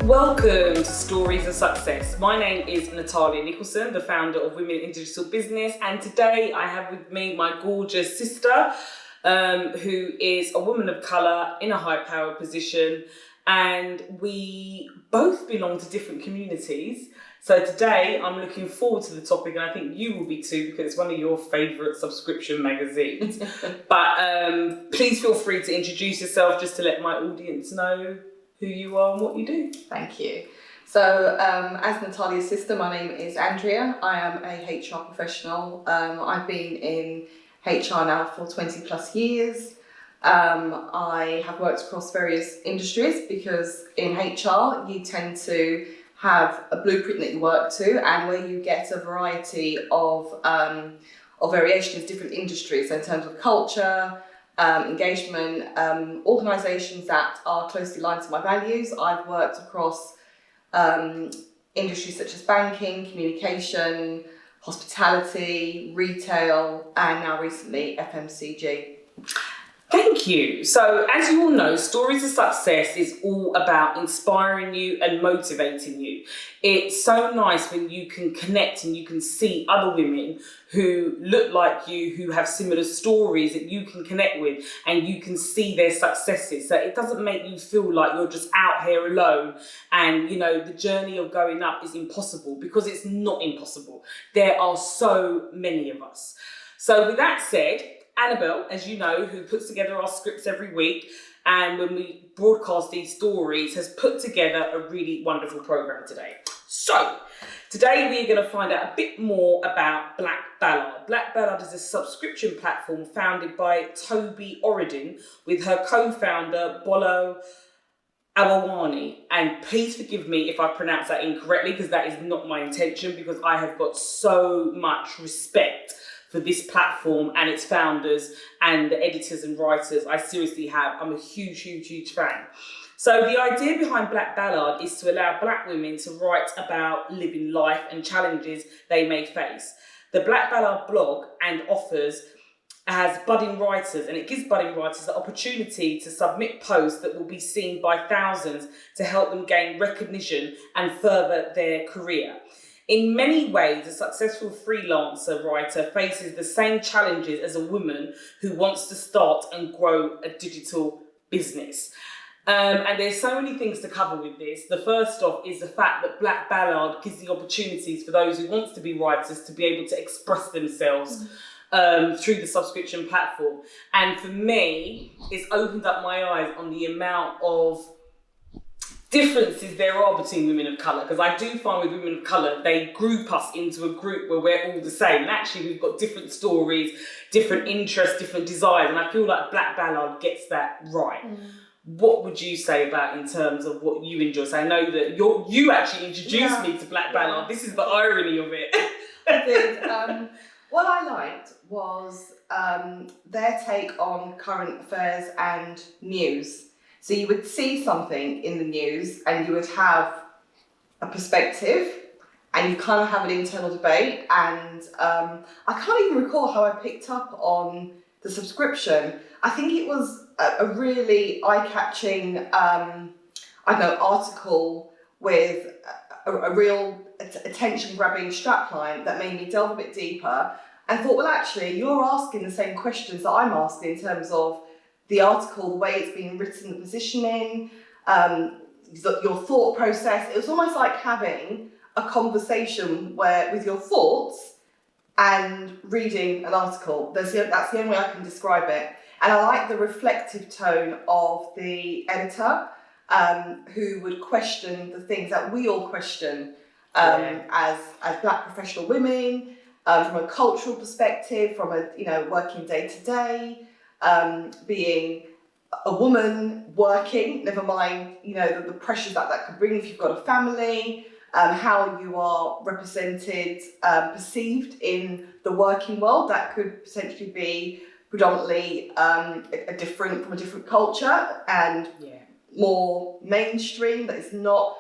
Welcome to Stories of Success. My name is Natalia Nicholson, the founder of Women in Digital Business, and today I have with me my gorgeous sister, who is a woman of colour in a high-powered position, and we both belong to different communities. So today I'm looking forward to the topic, and I think you will be too, because it's one of your favourite subscription magazines. But please feel free to introduce yourself just to let my audience know who you are and what you do. Thank you. So as Natalia's sister, my name is Andrea. I am a HR professional. I've been in HR now for 20 plus years. I have worked across various industries because in HR you tend to have a blueprint that you work to, and where you get a variety of variations, different industries. So in terms of culture, engagement, organisations that are closely aligned to my values. I've worked across industries such as banking, communication, hospitality, retail, and now recently FMCG. Thank you. So, as you all know, Stories of Success is all about inspiring you and motivating you. It's so nice when you can connect and you can see other women who look like you, who have similar stories that you can connect with, and you can see their successes. So it doesn't make you feel like you're just out here alone and, you know, the journey of going up is impossible, because it's not impossible. There are so many of us. So with that said, Annabelle, as you know, who puts together our scripts every week, and when we broadcast these stories, has put together a really wonderful program today. So, today we're going to find out a bit more about Black Ballad. Black Ballad is a subscription platform founded by Tobi Oredein with her co-founder Bola Awoniyi. And please forgive me if I pronounce that incorrectly, because that is not my intention, because I have got so much respect for this platform and its founders and the editors and writers. I seriously have. I'm a huge fan. So the idea behind Black Ballad is to allow Black women to write about living life and challenges they may face. The Black Ballad Blog has budding writers, and it gives budding writers the opportunity to submit posts that will be seen by thousands to help them gain recognition and further their career. In many ways, a successful freelancer writer faces the same challenges as a woman who wants to start and grow a digital business. And there's so many things to cover with this. The first off is the fact that Black Ballad gives the opportunities for those who want to be writers to be able to express themselves through the subscription platform. And for me, it's opened up my eyes on the amount of differences there are between women of colour, because I do find with women of colour, they group us into a group where we're all the same, and actually we've got different stories, different interests, different desires, and I feel like Black Ballad gets that right. What would you say about in terms of what you enjoy? So I know that you actually introduced me to Black Ballad. This is the irony of it. I did. What I liked was their take on current affairs and news. So you would see something in the news and you would have a perspective and you kind of have an internal debate. And I can't even recall how I picked up on the subscription. I think it was a really eye-catching article with a real attention-grabbing strapline that made me delve a bit deeper and thought, well, actually, you're asking the same questions that I'm asking in terms of the article, the way it's being written, the positioning, your thought process. It was almost like having a conversation with your thoughts and reading an article. That's the only way I can describe it. And I like the reflective tone of the editor, who would question the things that we all question as Black professional women, from a cultural perspective, from a working day to day. Being a woman working, never mind, the pressures that could bring if you've got a family, how you are represented, perceived in the working world that could potentially be predominantly from a different culture and more mainstream. That is not,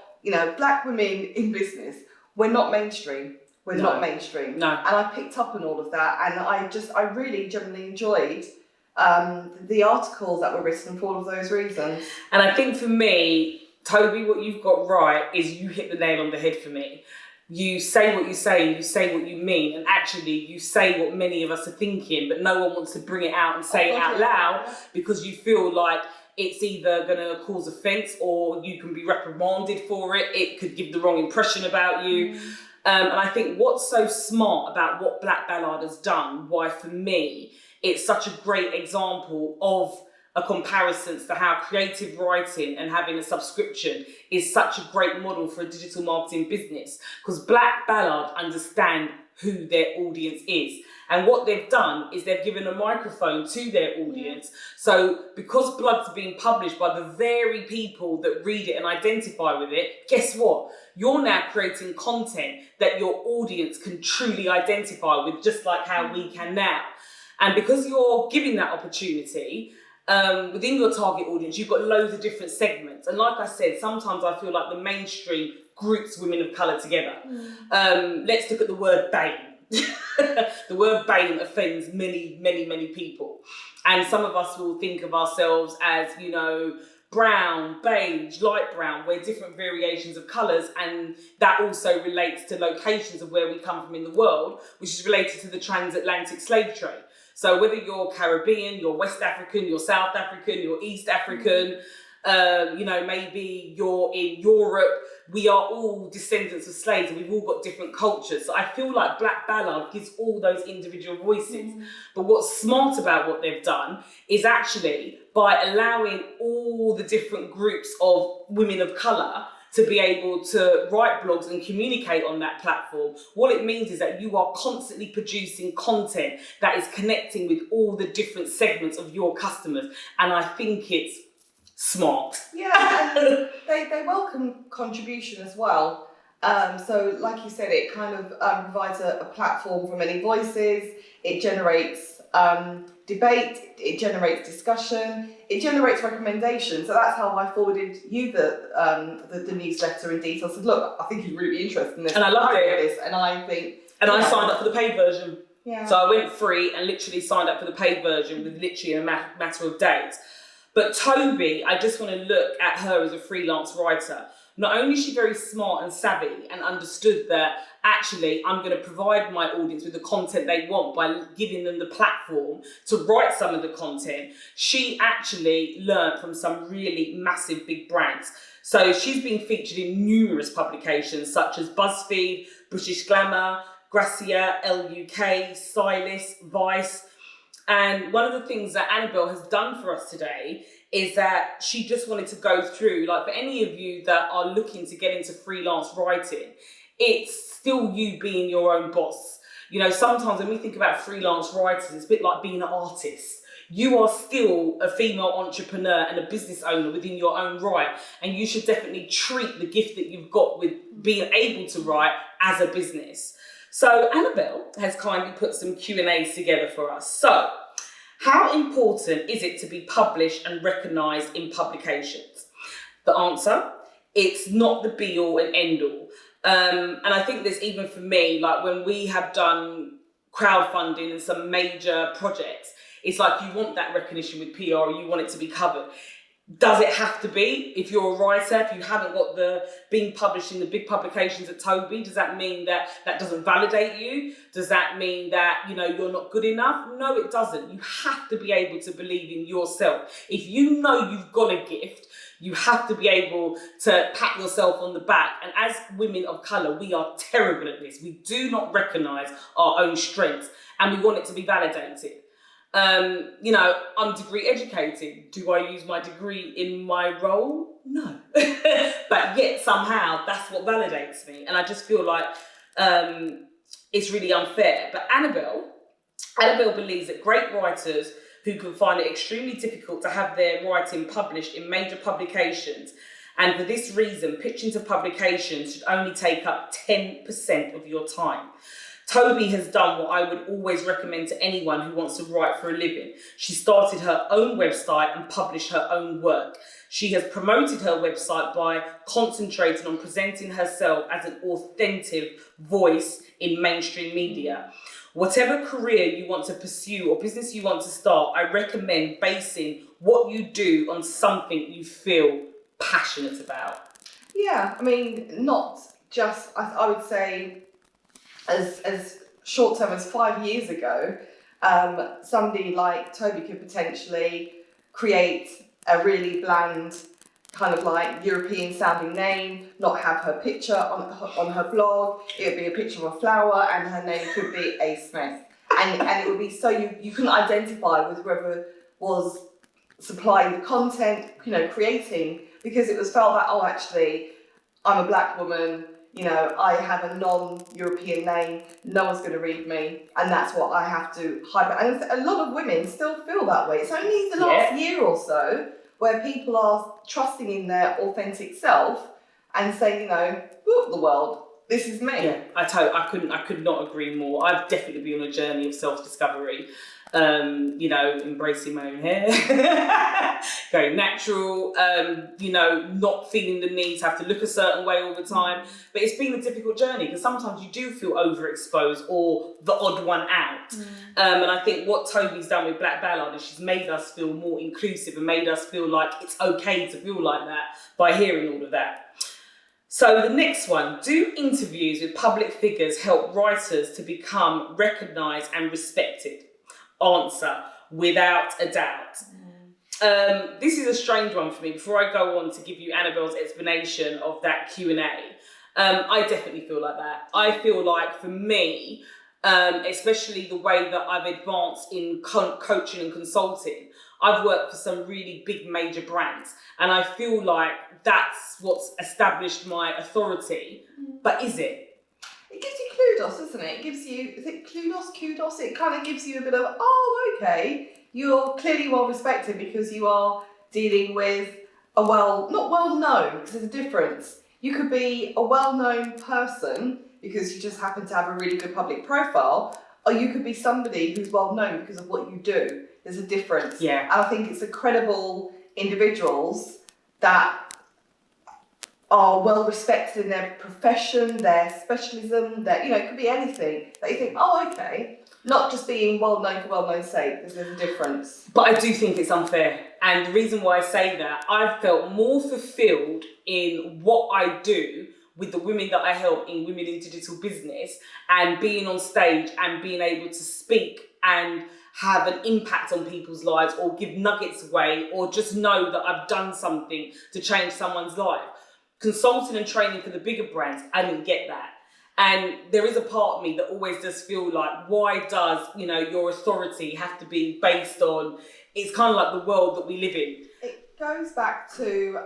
Black women in business, we're not mainstream. We're not mainstream. No. And I picked up on all of that, and I really genuinely enjoyed the articles that were written for all of those reasons. And I think for me, Tobi, what you've got right is you hit the nail on the head for me. You say what you say, you say what you mean, and actually you say what many of us are thinking, but no one wants to bring it out and say it out loud because you feel like it's either going to cause offence or you can be reprimanded for it. It could give the wrong impression about you. And I think what's so smart about what Black Ballad has done, why for me, it's such a great example of a comparison to how creative writing and having a subscription is such a great model for a digital marketing business, because Black Ballad understand who their audience is. And what they've done is they've given a microphone to their audience. So because blogs are being published by the very people that read it and identify with it, guess what? You're now creating content that your audience can truly identify with, just like how we can now. And because you're giving that opportunity, within your target audience, you've got loads of different segments. And like I said, sometimes I feel like the mainstream groups women of colour together. Let's look at the word BAME. The word BAME offends many, many, many people. And some of us will think of ourselves as, you know, brown, beige, light brown. We're different variations of colours, and that also relates to locations of where we come from in the world, which is related to the transatlantic slave trade. So whether you're Caribbean, you're West African, you're South African, you're East African, you know, maybe you're in Europe, we are all descendants of slaves and we've all got different cultures. So I feel like Black Ballad gives all those individual voices. But what's smart about what they've done is actually by allowing all the different groups of women of colour to be able to write blogs and communicate on that platform, what it means is that you are constantly producing content that is connecting with all the different segments of your customers. And I think it's smart. Yeah, and they welcome contribution as well. So like you said, it kind of provides a platform for many voices. It generates debate, it generates discussion, it generates recommendations. So that's how I forwarded you the newsletter in detail. I said, look, I think you'd really be interested in this. And I loved it. And I think... And I signed up for the paid version. Yeah. So I went free and literally signed up for the paid version with literally a matter of days. But Tobi, I just want to look at her as a freelance writer. Not only is she very smart and savvy and understood that actually I'm going to provide my audience with the content they want by giving them the platform to write some of the content, she actually learned from some really massive big brands. So she's been featured in numerous publications such as BuzzFeed, British Glamour, Gracia, LUK, Stylist, Vice. And one of the things that Annabelle has done for us today is that she just wanted to go through, like for any of you that are looking to get into freelance writing, it's still you being your own boss. You know, sometimes when we think about freelance writers, it's a bit like being an artist. You are still a female entrepreneur and a business owner within your own right. And you should definitely treat the gift that you've got with being able to write as a business. So Annabelle has kindly put some Q&As together for us. So, how important is it to be published and recognised in publications? The answer, it's not the be all and end all. And I think there's even for me, like when we have done crowdfunding and some major projects, it's like you want that recognition with PR, you want it to be covered. Does it have to be? If you're a writer, if you haven't got the being published in the big publications at Tobi, does that mean that that doesn't validate you? Does that mean that, you know, you're not good enough? No, it doesn't. You have to be able to believe in yourself. If you know you've got a gift, you have to be able to pat yourself on the back. And as women of colour, we are terrible at this. We do not recognise our own strengths and we want it to be validated. You know, I'm degree educated. Do I use my degree in my role? No. But yet somehow that's what validates me. And I just feel like it's really unfair. But Annabelle believes that great writers who can find it extremely difficult to have their writing published in major publications, and for this reason, pitching to publications should only take up 10% of your time. Tobi has done what I would always recommend to anyone who wants to write for a living. She started her own website and published her own work. She has promoted her website by concentrating on presenting herself as an authentic voice in mainstream media. Whatever career you want to pursue or business you want to start, I recommend basing what you do on something you feel passionate about? Yeah, I mean, not just, I would say, as short term as 5 years ago, somebody like Tobi could potentially create a really bland kind of like European sounding name, not have her picture on her blog. It would be a picture of a flower and her name could be A. Smith. And it would be so you couldn't identify with whoever was supplying the content, creating, because it was felt that, oh, actually, I'm a black woman, I have a non-European name, no one's going to read me, and that's what I have to hype. And a lot of women still feel that way. It's only the last year or so where people are trusting in their authentic self and saying, look, the world, this is me. Yeah, I could not agree more. I've definitely been on a journey of self-discovery. Embracing my own hair, going natural, not feeling the need to have to look a certain way all the time. But it's been a difficult journey because sometimes you do feel overexposed or the odd one out. And I think what Tobi's done with Black Ballad is she's made us feel more inclusive and made us feel like it's okay to feel like that by hearing all of that. So the next one, do interviews with public figures help writers to become recognised and respected? Answer, without a doubt. This is a strange one for me. Before I go on to give you Annabelle's explanation of that Q&A, I definitely feel like that. I feel like for me, especially the way that I've advanced in coaching and consulting, I've worked for some really big major brands, and I feel like that's what's established my authority. But is it? It gives you kudos, doesn't it? It gives you, is it kudos? It kind of gives you a bit of, oh, okay, you're clearly well respected because you are dealing with not well known, because there's a difference. You could be a well-known person because you just happen to have a really good public profile, or you could be somebody who's well known because of what you do. There's a difference. Yeah. And I think it's the credible individuals that are well respected in their profession, their specialism, it could be anything that you think, oh, okay, not just being well known for well known's sake, because there's a difference. But I do think it's unfair. And the reason why I say that, I've felt more fulfilled in what I do with the women that I help in Women in Digital Business and being on stage and being able to speak and have an impact on people's lives or give nuggets away or just know that I've done something to change someone's life. Consulting and training for the bigger brands, I didn't get that. And there is a part of me that always does feel like, why does, your authority have to be based on, it's kind of like the world that we live in. It goes back to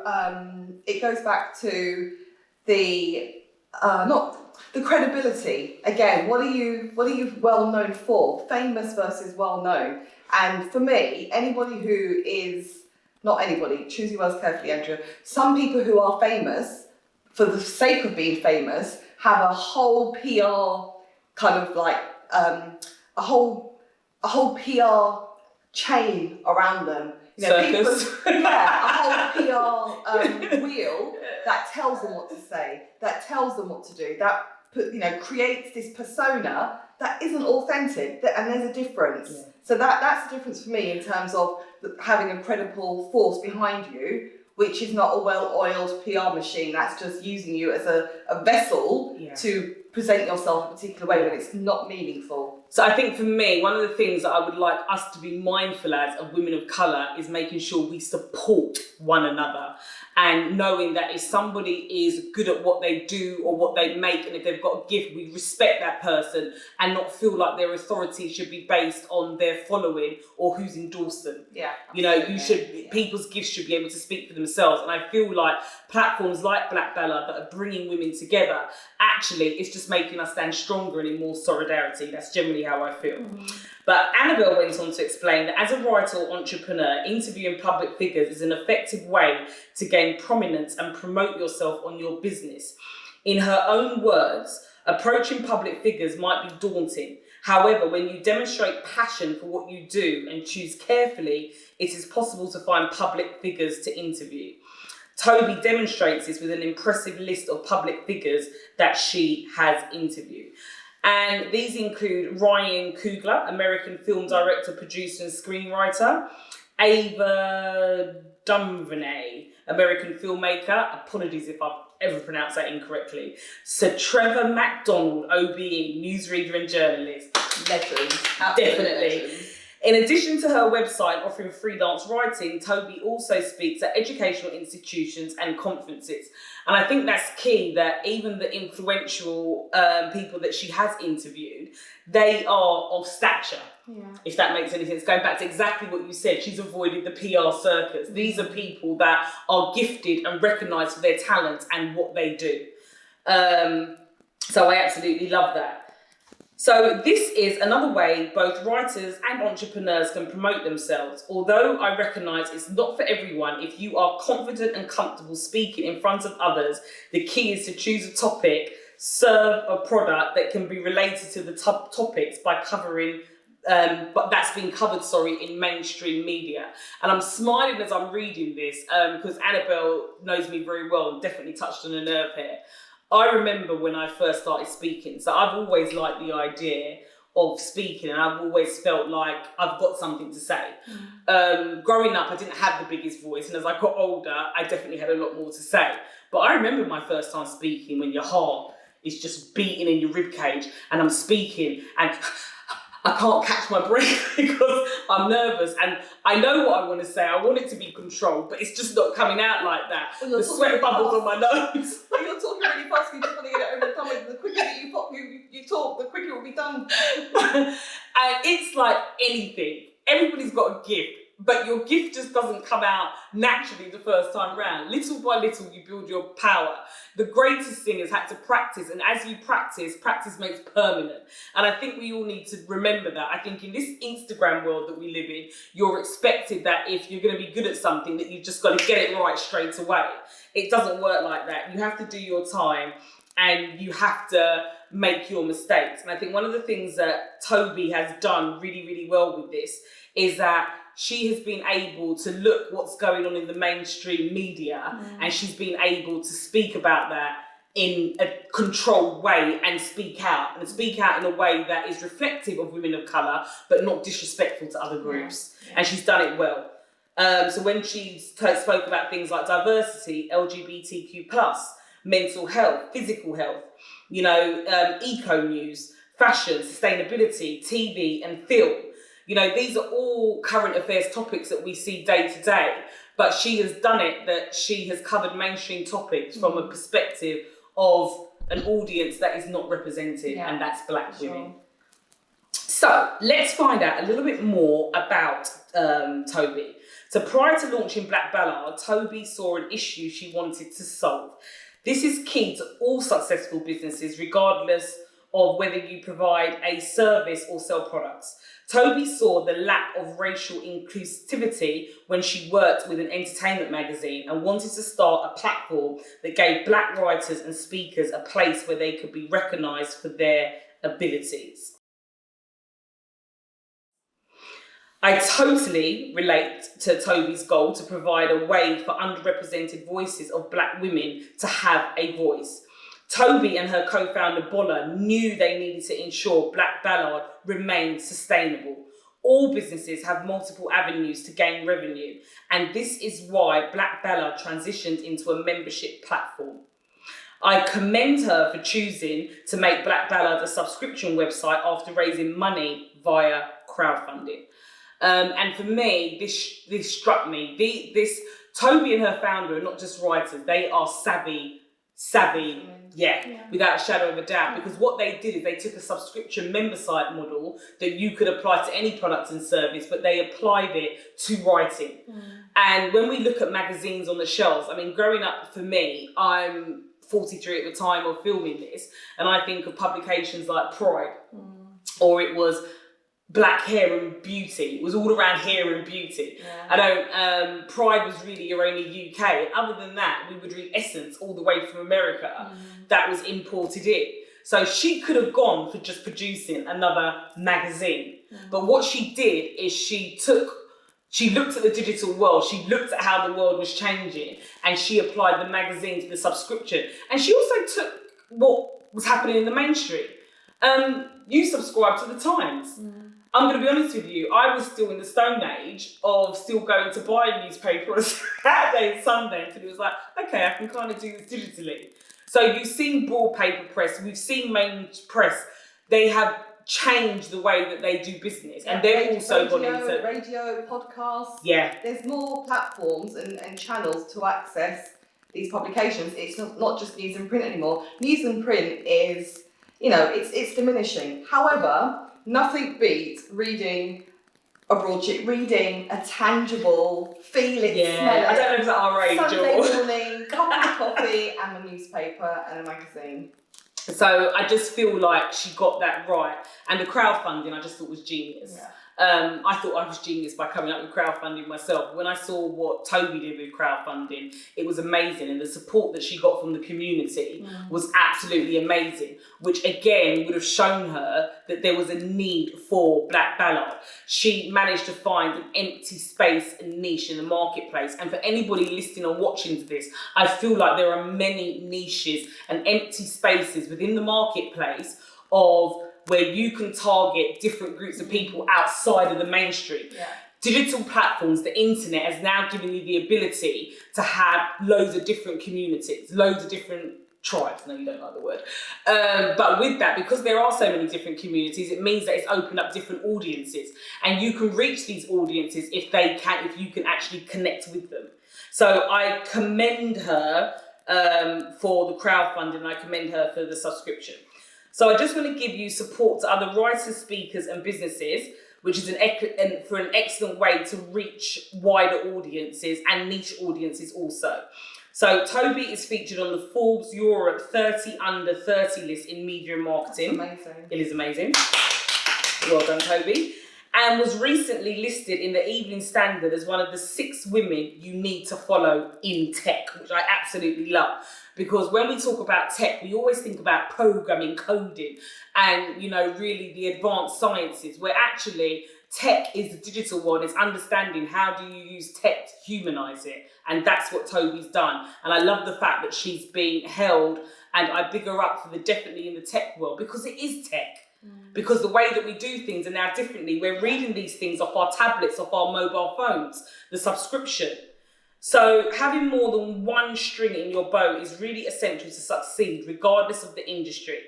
the, not the credibility. Again, what are you well known for? Famous versus well known. And for me, anybody who is, not anybody, choose your words carefully, Andrea. Some people who are famous, for the sake of being famous, have a whole PR kind of like, a whole PR chain around them. Circus. A whole PR wheel that tells them what to say, that tells them what to do, that creates this persona that isn't authentic, and there's a difference. Yeah. So that's the difference for me in terms of having a credible force behind you, which is not a well-oiled PR machine that's just using you as a vessel to present yourself a particular way when it's not meaningful. So I think for me, one of the things that I would like us to be mindful as of women of colour is making sure we support one another and knowing that if somebody is good at what they do or what they make, and if they've got a gift, we respect that person and not feel like their authority should be based on their following or who's endorsed them. Yeah. People's gifts should be able to speak for themselves. And I feel like platforms like Black Ballad that are bringing women together, actually, it's just making us stand stronger and in more solidarity. That's generally how I feel. Mm-hmm. But Annabelle went on to explain that as a writer or entrepreneur, interviewing public figures is an effective way to gain prominence and promote yourself on your business. In her own words, approaching public figures might be daunting. However, when you demonstrate passion for what you do and choose carefully, it is possible to find public figures to interview. Tobi demonstrates this with an impressive list of public figures that she has interviewed. And these include Ryan Coogler, American film director, producer and screenwriter, Ava DuVernay, American filmmaker. Apologies if I've ever pronounced that incorrectly. Sir Trevor MacDonald, OBE, newsreader and journalist. Legend. Definitely. Legend. In addition to her website offering freelance writing, Tobi also speaks at educational institutions and conferences. And I think that's key, that even the influential people that she has interviewed, they are of stature, if that makes any sense. Going back to exactly what you said, she's avoided the PR circus. These are people that are gifted and recognised for their talent and what they do. So I absolutely love that. So this is another way both writers and entrepreneurs can promote themselves. Although I recognise it's not for everyone, if you are confident and comfortable speaking in front of others, the key is to choose a topic, serve a product that can be related to the topics by covering, but that's been covered, in mainstream media. And I'm smiling as I'm reading this because Annabelle knows me very well and definitely touched on a nerve here. I remember when I first started speaking, so I've always liked the idea of speaking and I've always felt like I've got something to say. Growing up, I didn't have the biggest voice, and as I got older, I definitely had a lot more to say. But I remember my first time speaking when your heart is just beating in your ribcage and I'm speaking and I can't catch my breath because I'm nervous and I know what I want to say. I want it to be controlled, but it's just not coming out like that. Well, the sweat bubbles on my nose. Well, you're talking really fast, you just want to get it over the top. The quicker that you talk, the quicker it will be done. And it's like anything. Everybody's got a gift, but your gift just doesn't come out naturally the first time round. Little by little, you build your power. The greatest singers had to practice, and as you practice makes permanent. And I think we all need to remember that. I think in this Instagram world that we live in, you're expected that if you're going to be good at something, that you've just got to get it right straight away. It doesn't work like that. You have to do your time and you have to make your mistakes. And I think one of the things that Tobi has done really, really well with this is that she has been able to look what's going on in the mainstream media and she's been able to speak about that in a controlled way and speak out in a way that is reflective of women of colour but not disrespectful to other groups. And she's done it well. So when she spoke about things like diversity, LGBTQ+, mental health, physical health, eco news, fashion, sustainability, TV and film, these are all current affairs topics that we see day to day, but she has done it that she has covered mainstream topics from a perspective of an audience that is not represented, and that's Black women. So let's find out a little bit more about Tobi. So prior to launching Black Ballad, Tobi saw an issue she wanted to solve. This is key to all successful businesses, regardless of whether you provide a service or sell products. Tobi saw the lack of racial inclusivity when she worked with an entertainment magazine and wanted to start a platform that gave Black writers and speakers a place where they could be recognised for their abilities. I totally relate to Tobi's goal to provide a way for underrepresented voices of Black women to have a voice. Tobi and her co-founder Bola knew they needed to ensure Black Ballad remained sustainable. All businesses have multiple avenues to gain revenue, and this is why Black Ballad transitioned into a membership platform. I commend her for choosing to make Black Ballad a subscription website after raising money via crowdfunding. And for me, this struck me. Tobi and her founder are not just writers; they are savvy, without a shadow of a doubt. Because what they did is they took a subscription member site model that you could apply to any product and service, but they applied it to writing. And when we look at magazines on the shelves, I mean, growing up for me, I'm 43 at the time of filming this, and I think of publications like Pride, or it was Black Hair and Beauty. It was all around hair and beauty. Pride was really only UK. Other than that, we would read Essence all the way from America that was imported in. So she could have gone for just producing another magazine. But what she did is she looked at the digital world, she looked at how the world was changing, and she applied the magazine to the subscription. And she also took what was happening in the mainstream. You subscribe to the Times. I'm going to be honest with you, I was still in the stone age of still going to buy a newspaper on Saturday and Sunday until it was like, okay, I can kind of do this digitally. So you've seen broad paper press, we've seen main press, they have changed the way that they do business, and they've also gone into radio, podcasts. Yeah. There's more platforms and channels to access these publications. It's not just news and print anymore. News and print is, it's diminishing. However, nothing beats reading a broadsheet, reading a tangible, feel it, smell it. I don't know if it's at our age Sunday morning, cup of coffee and a newspaper and a magazine. So I just feel like she got that right. And the crowdfunding I just thought was genius. Yeah. I thought I was genius by coming up with crowdfunding myself. When I saw what Tobi did with crowdfunding, it was amazing. And the support that she got from the community was absolutely amazing, which again would have shown her that there was a need for Black Ballad. She managed to find an empty space and niche in the marketplace. And for anybody listening or watching to this, I feel like there are many niches and empty spaces within the marketplace of where you can target different groups of people outside of the mainstream. Yeah. Digital platforms, the internet has now given you the ability to have loads of different communities, loads of different tribes. No, you don't like the word. But with that, because there are so many different communities, it means that it's opened up different audiences. And you can reach these audiences if you can actually connect with them. So I commend her for the crowdfunding, and I commend her for the subscription. So I just want to give you support to other writers, speakers and businesses, which is an excellent way to reach wider audiences and niche audiences also. So Tobi is featured on the Forbes Europe 30 Under 30 list in media and marketing. That's amazing. It is amazing. Well done, Tobi. And was recently listed in the Evening Standard as one of the 6 women you need to follow in tech, which I absolutely love. Because when we talk about tech, we always think about programming, coding, and, really the advanced sciences, where actually tech is the digital world. It's understanding how do you use tech to humanize it. And that's what Tobi's done. And I love the fact that she's been held, and I big her up for definitely in the tech world, because it is tech. Because the way that we do things are now differently. We're reading these things off our tablets, off our mobile phones, the subscription. So having more than one string in your bow is really essential to succeed, regardless of the industry.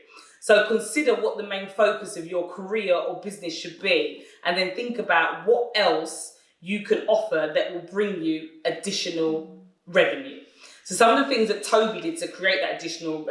So consider what the main focus of your career or business should be, and then think about what else you can offer that will bring you additional revenue. So some of the things that Tobi did to create that additional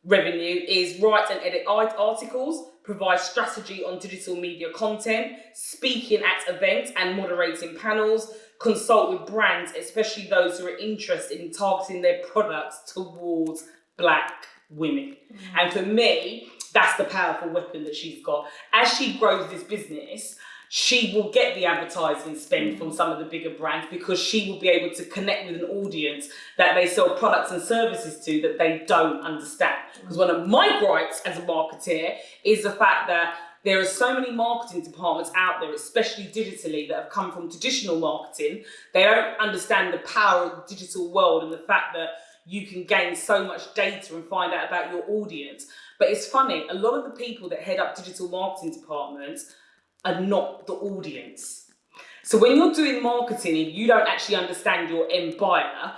revenue is write and edit articles, provide strategy on digital media content, speaking at events and moderating panels, consult with brands, especially those who are interested in targeting their products towards Black women. And for me, that's the powerful weapon that she's got. As she grows this business, she will get the advertising spend from some of the bigger brands, because she will be able to connect with an audience that they sell products and services to that they don't understand. Because one of my gripes as a marketeer is the fact that there are so many marketing departments out there, especially digitally, that have come from traditional marketing. They don't understand the power of the digital world and the fact that you can gain so much data and find out about your audience. But it's funny, a lot of the people that head up digital marketing departments are not the audience. So when you're doing marketing and you don't actually understand your end buyer,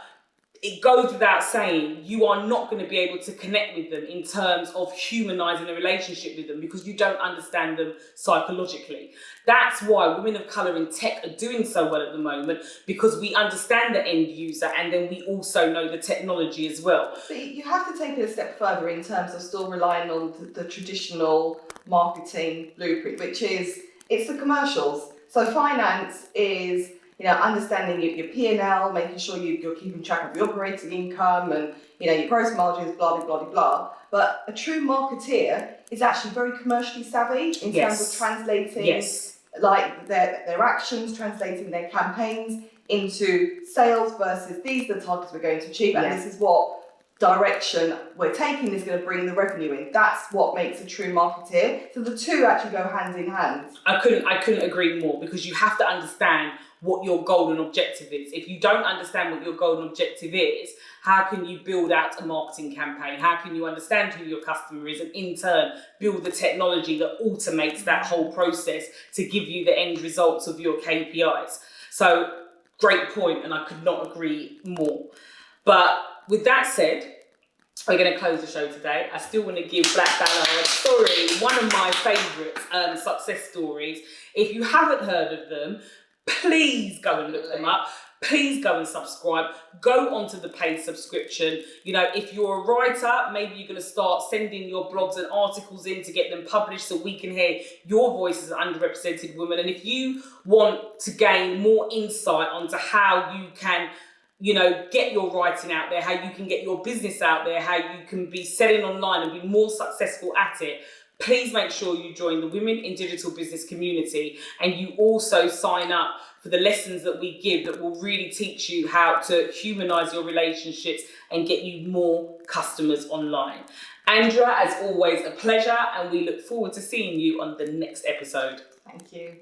it goes without saying you are not going to be able to connect with them in terms of humanizing a relationship with them, because you don't understand them psychologically. That's why women of colour in tech are doing so well at the moment, because we understand the end user and then we also know the technology as well. But you have to take it a step further in terms of still relying on the traditional marketing blueprint, which is, it's the commercials. So finance is, understanding your P&L, making sure you're keeping track of your operating income and, your gross margins, blah, blah, blah, blah. But a true marketeer is actually very commercially savvy in terms of translating like their actions, translating their campaigns into sales versus these are the targets we're going to achieve, and this is what direction we're taking is going to bring the revenue in. That's what makes a true marketeer. So the two actually go hand in hand. I couldn't agree more, because you have to understand what your goal and objective is. If you don't understand what your goal and objective is, how can you build out a marketing campaign? How can you understand who your customer is and in turn build the technology that automates that whole process to give you the end results of your KPIs? So great point, and I could not agree more. But with that said, we're going to close the show today. I still want to give Black Ballad story, one of my favourite success stories. If you haven't heard of them, please go and look them up. Please go and subscribe. Go onto the paid subscription. You know, if you're a writer, maybe you're going to start sending your blogs and articles in to get them published so we can hear your voice as an underrepresented woman. And if you want to gain more insight onto how you can, you know, get your writing out there, how you can get your business out there, how you can be selling online and be more successful at it, please make sure you join the Women in Digital Business community, and you also sign up for the lessons that we give that will really teach you how to humanize your relationships and get you more customers online. Andrea, as always, a pleasure, and we look forward to seeing you on the next episode. Thank you.